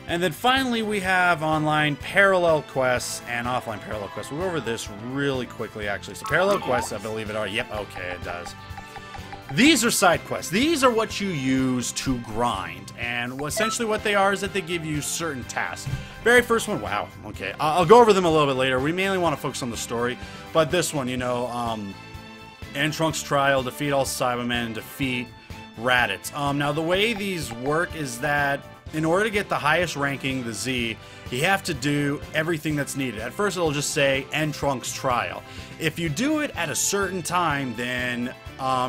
And then finally we have online parallel quests and offline parallel quests. We'll go over this really quickly actually. So parallel quests, I believe it are. Yep, okay, it does. These are side quests. These are what you use to grind. And essentially what they are is that they give you certain tasks. Very first one, wow, okay. I'll go over them a little bit later. We mainly want to focus on the story. But this one, you know, end Trunks' trial, defeat all Cybermen, defeat Raditz. Now the way these work is that in order to get the highest ranking, the Z, you have to do everything that's needed. At first it'll just say end Trunks' trial. If you do it at a certain time, then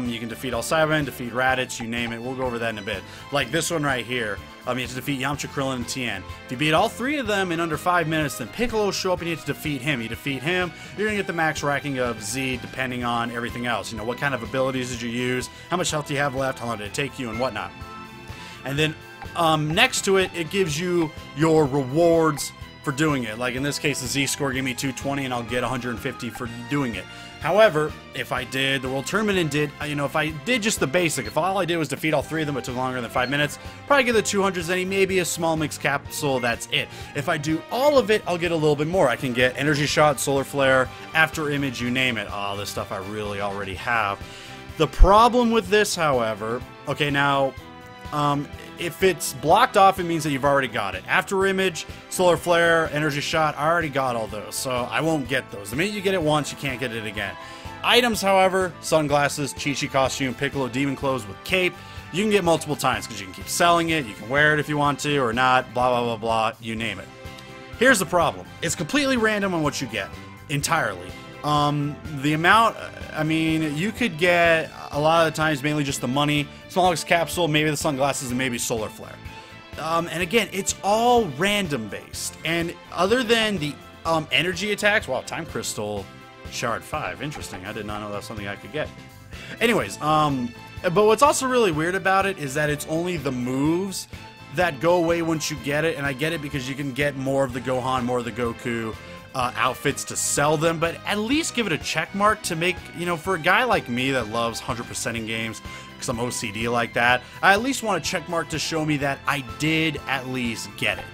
you can defeat all Cybermen, defeat Raditz, you name it. We'll go over that in a bit. Like this one right here, you have to defeat Yamcha, Krillin, and Tien. If you beat all three of them in under 5 minutes, then Piccolo will show up and you have to defeat him. You defeat him, you're going to get the max ranking of Z depending on everything else. You know, what kind of abilities did you use, how much health do you have left, how long did it take you, and whatnot. And then next to it, it gives you your rewards for doing it. Like in this case, the Z score gave me 220 and I'll get 150 for doing it. However, if I did the World Tournament and did, you know, if I did just the basic, if all I did was defeat all three of them, it took longer than 5 minutes, probably get the 200s, any maybe a small mix capsule, that's it. If I do all of it, I'll get a little bit more. I can get Energy Shot, Solar Flare, After Image, you name it. Oh, this stuff I really already have. The problem with this, however, okay, now, if it's blocked off, it means that you've already got it. After Image, Solar Flare, Energy Shot, I already got all those, so I won't get those. The minute you get it once, you can't get it again. Items, however, sunglasses, Chi-Chi costume, Piccolo demon clothes with cape, you can get multiple times because you can keep selling it, you can wear it if you want to or not, blah, blah, blah, blah, you name it. Here's the problem. It's completely random on what you get, entirely. The amount, I mean, you could get a lot of the times mainly just the money, smallest capsule, maybe the sunglasses, and maybe Solar Flare. And again, it's all random based. And other than the energy attacks, wow, Time Crystal Shard 5, interesting. I did not know that's something I could get. Anyways, but what's also really weird about it is that it's only the moves that go away once you get it. And I get it because you can get more of the Gohan, more of the Goku outfits to sell them, but at least give it a check mark to make, you know, for a guy like me that loves 100%ing games, because I'm OCD like that, I at least want a check mark to show me that I did at least get it.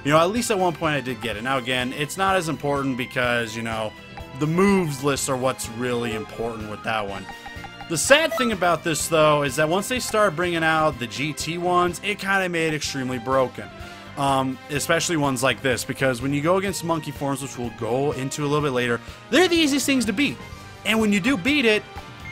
You know, at least at one point I did get it. Now again, it's not as important because, you know, the moves lists are what's really important with that one. The sad thing about this, though, is that once they start bringing out the GT ones, it kind of made it extremely broken. Especially ones like this, because when you go against monkey forms, which we'll go into a little bit later, they're the easiest things to beat. And when you do beat it,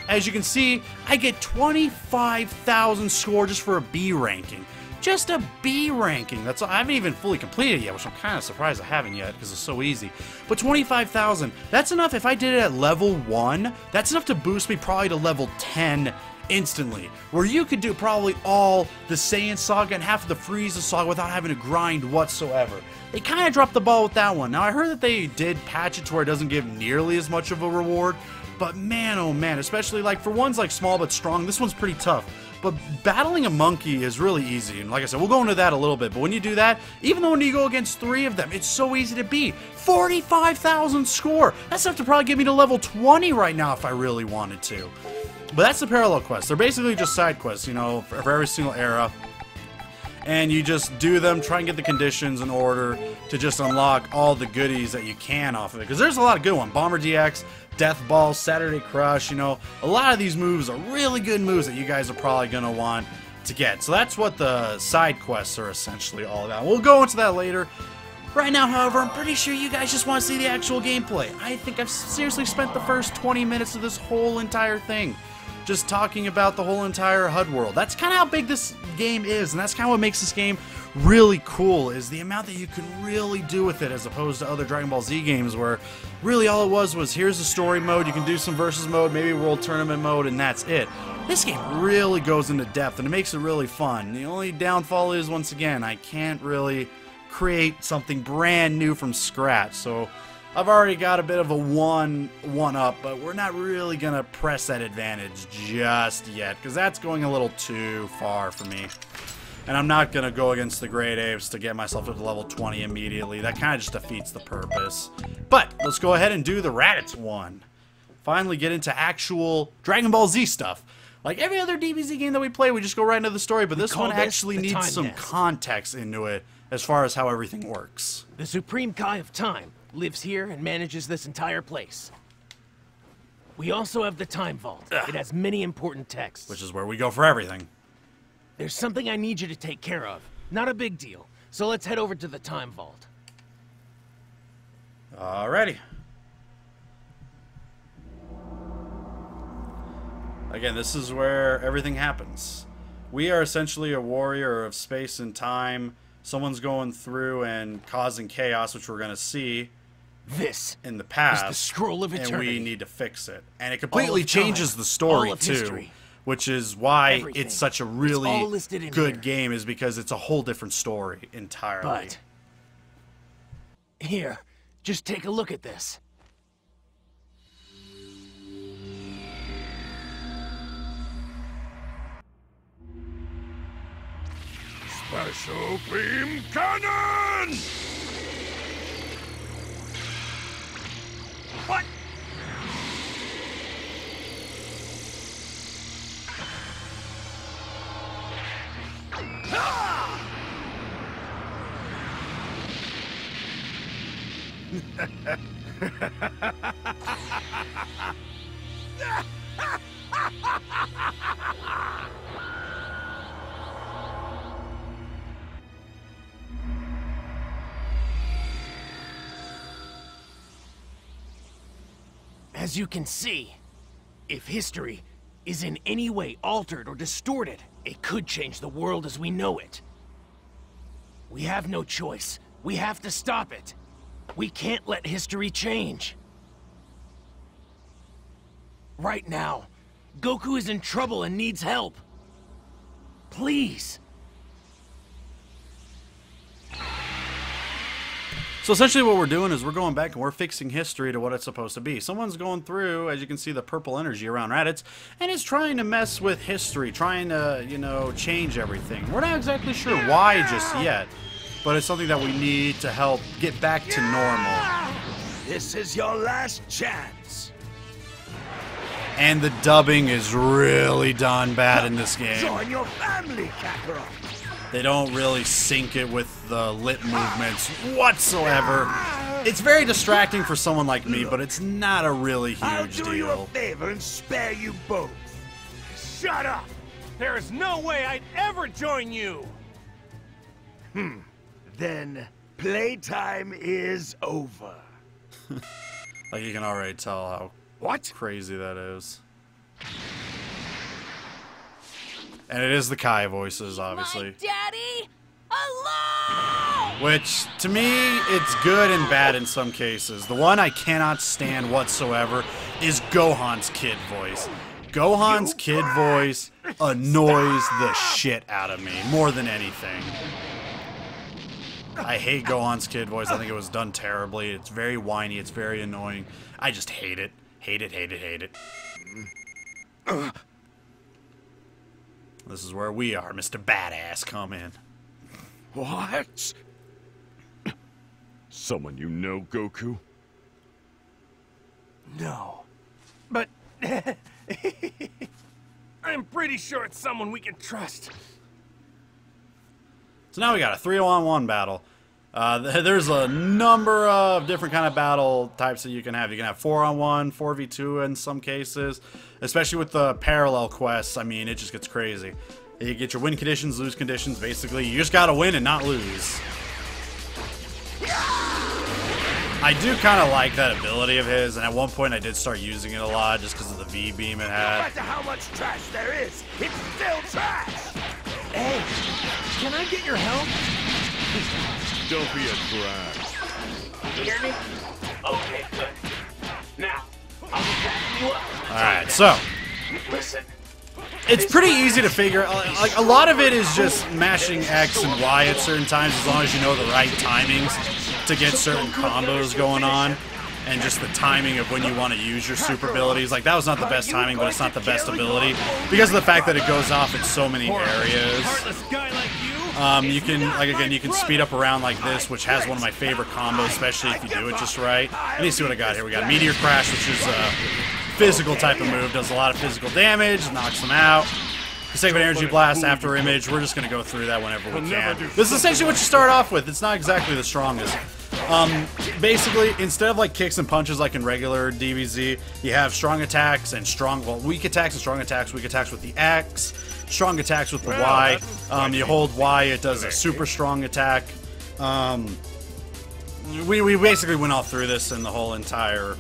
as you can see, I get 25,000 score just for a B ranking. Just a B ranking. That's all. I haven't even fully completed it yet, which I'm kind of surprised I haven't yet because it's so easy. But 25,000, that's enough. If I did it at level 1, that's enough to boost me probably to level 10 instantly, where you could do probably all the Saiyan Saga and half of the Frieza Saga without having to grind whatsoever. They kind of dropped the ball with that one. Now, I heard that they did patch it to where it doesn't give nearly as much of a reward, but man, oh man, especially like for ones like small but strong, this one's pretty tough. But battling a monkey is really easy, and like I said, we'll go into that a little bit, but when you do that, even though when you go against 3 of them, it's so easy to beat. 45,000 score! That's enough to probably get me to level 20 right now if I really wanted to. But that's the parallel quests. They're basically just side quests, you know, for every single era. And you just do them, try and get the conditions in order to just unlock all the goodies that you can off of it. Because there's a lot of good ones. Bomber DX, Death Ball, Saturday Crush, you know. A lot of these moves are really good moves that you guys are probably going to want to get. So that's what the side quests are essentially all about. We'll go into that later. Right now, however, I'm pretty sure you guys just want to see the actual gameplay. I think I've seriously spent the first 20 minutes of this whole entire thing just talking about the whole entire HUD world. That's kind of how big this game is, and that's kind of what makes this game really cool, is the amount that you can really do with it as opposed to other Dragon Ball Z games where really all it was here's the story mode, you can do some versus mode, maybe world tournament mode, and that's it. This game really goes into depth, and it makes it really fun. The only downfall is, once again, I can't really create something brand new from scratch, so I've already got a bit of a one-up, but we're not really going to press that advantage just yet, because that's going a little too far for me. And I'm not going to go against the Great Apes to get myself to level 20 immediately. That kind of just defeats the purpose. But let's go ahead and do the Raditz one. Finally get into actual Dragon Ball Z stuff. Like every other DBZ game that we play, we just go right into the story, but this one call this actually the needs time some nest. context into it as far as how everything works. The Supreme Kai of Time lives here and manages this entire place. We also have the Time Vault. It has many important texts. Which is where we go for everything. There's something I need you to take care of. Not a big deal. So let's head over to the Time Vault. Alrighty. Again, this is where everything happens. We are essentially a warrior of space and time. Someone's going through and causing chaos, which we're going to see This in the past. is the Scroll of Eternity. And we need to fix it. And it completely All of time, changes the story, all of too. history. Which is why Everything. it's such a It's really all listed in good here. game, is because it's a whole different story entirely. But here, just take a look at this. Special beam cannon! What? As you can see, if history is in any way altered or distorted, it could change the world as we know it. We have no choice. We have to stop it. We can't let history change. Right now, Goku is in trouble and needs help. Please. So essentially what we're doing is we're going back and we're fixing history to what it's supposed to be. Someone's going through, as you can see, the purple energy around Raditz, and it's trying to mess with history, trying to, you know, change everything. We're not exactly sure why just yet, but it's something that we need to help get back to normal. This is your last chance. And the dubbing is really done bad in this game. Join your family, Kakarot. They don't really sync it with the lip movements whatsoever. It's very distracting for someone like me, but it's not a really I'll huge do you a deal. favor and spare you both. Shut up! There is no way I'd ever join you! Then playtime is over. Like, you can already tell how What? crazy that is. And it is the Kai voices, obviously. My daddy alone! Which, to me, it's good and bad in some cases. The one I cannot stand whatsoever is Gohan's kid voice. Gohan's kid voice annoys the shit out of me, more than anything. I hate Gohan's kid voice. I think it was done terribly. It's very whiny. It's very annoying. I just hate it. Hate it, hate it, hate it. This is where we are, Mr. Badass. Come in. What? Someone you know, Goku? No. But... I'm pretty sure it's someone we can trust. So now we got a 3-on-1 battle. There's a number of different kind of battle types that you can have. You can have 4-on-1, 4v2 in some cases. Especially with the parallel quests, I mean, it just gets crazy. You get your win conditions, lose conditions, basically. You just gotta win and not lose. I do kind of like that ability of his, and at one point I did start using it a lot just because of the V-beam it No had. matter how much trash there is, it's still trash! Hey, can I get your help? Don't be a drag. You hear me? Okay, good. Now, I'll be backing you up. Alright, so Listen. it's pretty easy to figure out. Like, a lot of it is just mashing X and Y at certain times, as long as you know the right timings to get certain combos going on, and just the timing of when you want to use your super abilities. Like, that was not the best timing, but it's not the best ability because of the fact that it goes off in so many areas. Heartless guy like you? You can, like, again, you can speed up around like this, which has one of my favorite combos, especially if you do it just right. Let me see what I got here. We got Meteor Crash, which is physical type of move. Does a lot of physical damage, knocks them out. Consecutive energy blast after image. We're just going to go through that whenever we can. This is essentially what you start off with. It's not exactly the strongest. Basically, instead of like kicks and punches like in regular DBZ, you have strong attacks and weak attacks and strong attacks. Weak attacks with the X, strong attacks with the Y. You hold Y, it does a super strong attack. We basically went all through this in the whole entire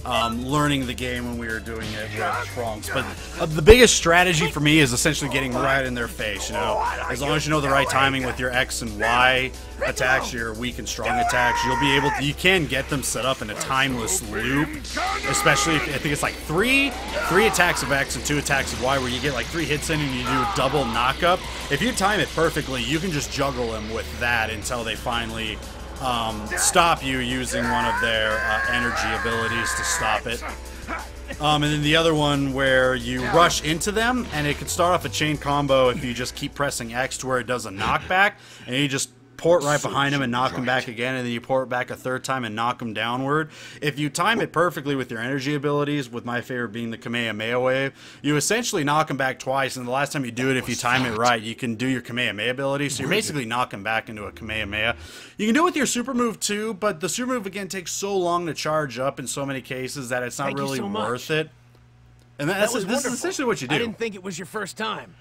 learning the game when we were doing it with Trunks. But the biggest strategy for me is essentially getting right in their face, you know. As long as you know the right timing with your X and Y attacks, your weak and strong attacks, you'll be able to, you can get them set up in a timeless loop. Especially if, I think it's like three attacks of X and 2 attacks of Y, where you get like 3 hits in and you do a double knockup. If you time it perfectly, you can just juggle them with that until they finally stop you using one of their energy abilities to stop it. And then the other one where you rush into them, and it can start off a chain combo if you just keep pressing X to where it does a knockback, and you just port right behind him and knock him back again, and then you port back a 3rd time and knock him downward. If you time it perfectly with your energy abilities, with my favorite being the Kamehameha wave, you essentially knock him back twice, and the last time you do it, if you time it right, you can do your Kamehameha ability, so you're basically knocking back into a Kamehameha. You can do it with your super move too, but the super move again takes so long to charge up in so many cases that it's not really worth it. And this is essentially what you do. I didn't think it was your first time.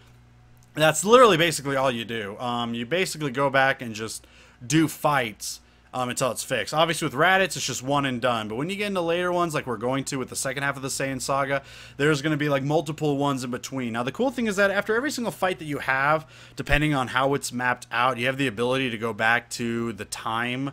That's literally basically all you do. You basically go back and just do fights until it's fixed. Obviously with Raditz, it's just one and done. But when you get into later ones, like we're going to with the second half of the Saiyan Saga, there's going to be like multiple ones in between. Now the cool thing is that after every single fight that you have, depending on how it's mapped out, you have the ability to go back to the time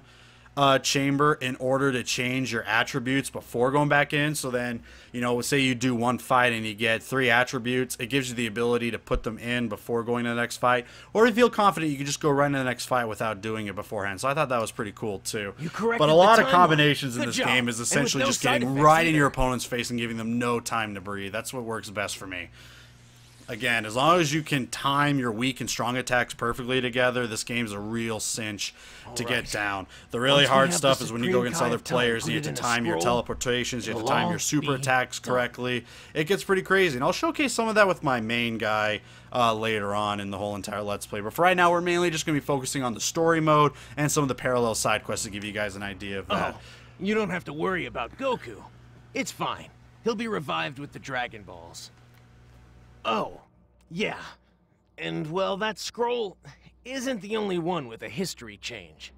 chamber in order to change your attributes before going back in. So then, you know, say you do one fight and you get 3 attributes, it gives you the ability to put them in before going to the next fight. Or if you feel confident, you can just go right into the next fight without doing it beforehand. So I thought that was pretty cool too. But a lot of combinations in this game is essentially just getting right in your opponent's face and giving them no time to breathe. That's what works best for me. Again, as long as you can time your weak and strong attacks perfectly together, this game's a real cinch to get down. The really hard stuff is when you go against other players, you have to time your teleportations, you have to time your super attacks correctly. It gets pretty crazy, and I'll showcase some of that with my main guy later on in the whole entire Let's Play. But for right now, we're mainly just going to be focusing on the story mode and some of the parallel side quests to give you guys an idea of that. Oh, you don't have to worry about Goku. It's fine. He'll be revived with the Dragon Balls. Oh, yeah. And, well, that scroll isn't the only one with a history change.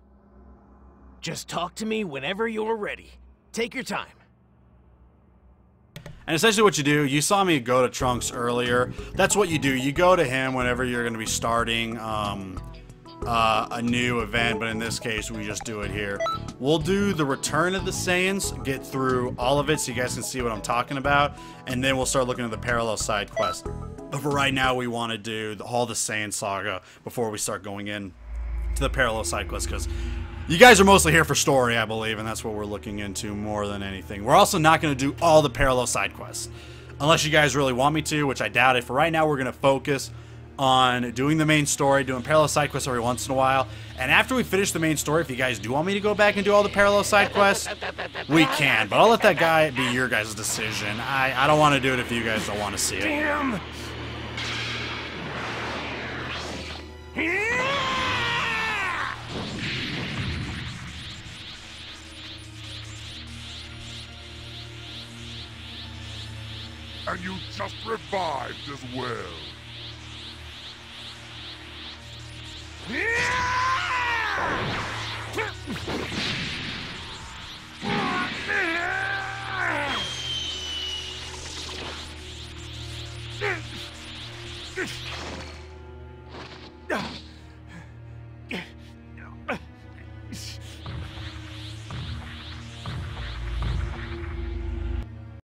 Just talk to me whenever you're ready. Take your time. And essentially what you do, you saw me go to Trunks earlier. That's what you do. You go to him whenever you're going to be starting a new event, but in this case, we just do it here. We'll do the Return of the Saiyans, get through all of it so you guys can see what I'm talking about, and then we'll start looking at the parallel side quest. But for right now, we want to do all the Saiyan Saga before we start going in to the parallel side quest, because you guys are mostly here for story, I believe, and that's what we're looking into more than anything. We're also not going to do all the parallel side quests, unless you guys really want me to, which I doubt it. For right now, we're going to focus on doing the main story, doing parallel side quests every once in a while. And after we finish the main story, if you guys do want me to go back and do all the parallel side quests, we can. But I'll let that guy be your guys' decision. I don't want to do it if you guys don't want to see it. Damn! And you just revived as well.